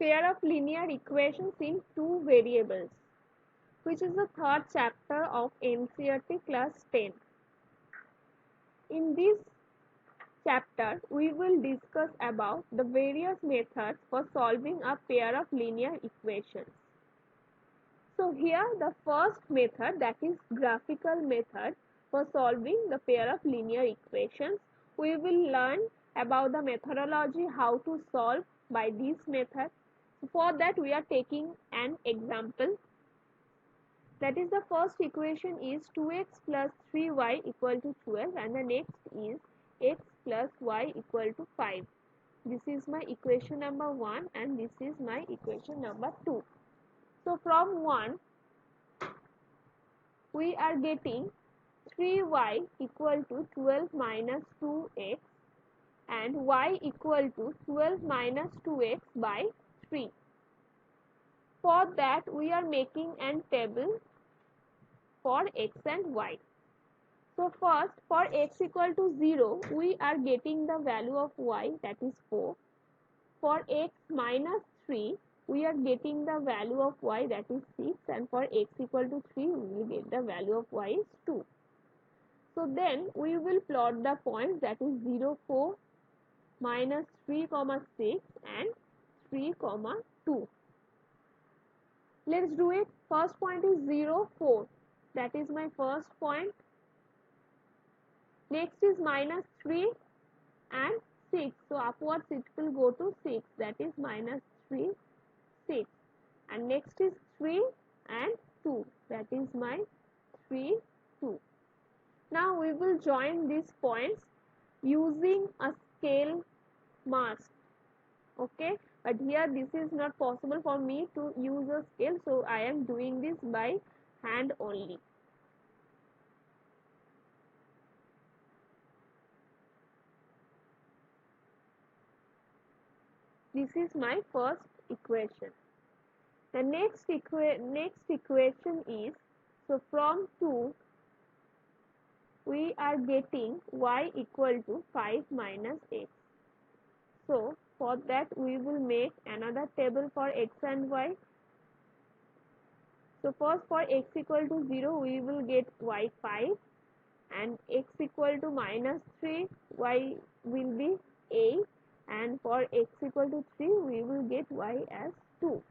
pair of linear equations in two variables, which is the third chapter of NCERT class 10. In this chapter, we will discuss about the various methods for solving a pair of linear equations. So here the first method, that is graphical method for solving the pair of linear equations. We will learn about the methodology, how to solve by this method. For that we are taking an example. That is, the first equation is 2x plus 3y equal to 12 and the next is x plus y equal to 5. This is my equation number 1 and this is my equation number 2. So from 1 we are getting 3y equal to 12 minus 2x and y equal to 12 minus 2x by 3. For that we are making an table for x and y. So first, for x equal to 0, we are getting the value of y, that is 4. For x minus 3, we are getting the value of y, that is 6, and for x equal to 3, we will get the value of y is 2. So then we will plot the points, that is 0, 4, minus 3, 6 and 3, 2. Let's do it. First point is 0, 4. That is my first point. Next is minus 3 and 6. So upwards it will go to 6. That is minus 3, 6. And next is 3 and 2. That is my 3, 2. Now we will join these points using a scale mask. Okay. But here this is not possible for me to use a scale. So I am doing this by hand only. This is my first equation. The next equation is, so from 2 we are getting y equal to 5 minus x. So for that we will make another table for x and y. So first for x equal to 0 we will get y 5 and x equal to minus 3 y will be 8 and for x equal to 3 we will get y as 2.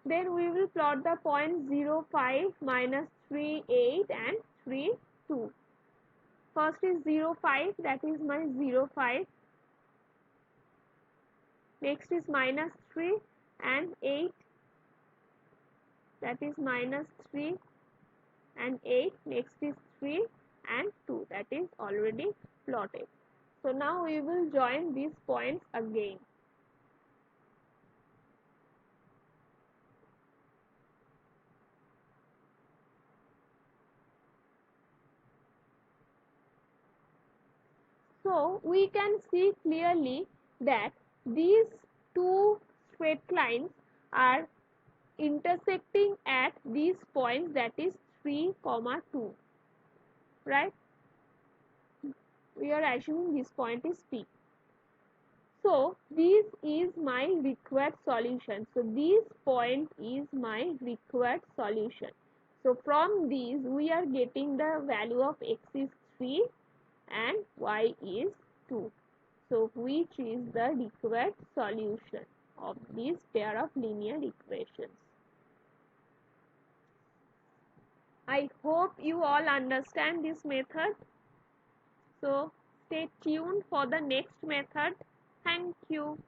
Then we will plot the points 0, 5, minus 3, 8 and 3, 2. First is 0, 5, that is my 0, 5. Next is minus 3 and 8, that is minus 3 and 8. Next is 3 and 2, that is already plotted. So now we will join these points again. So we can see clearly that these two straight lines are intersecting at these points, that is 3, 2, right? We are assuming this point is P. So this is my required solution. So this point is my required solution. So from these we are getting the value of x is 3 and y is 2. So which is the required solution of this pair of linear equations. I hope you all understand this method. So stay tuned for the next method. Thank you.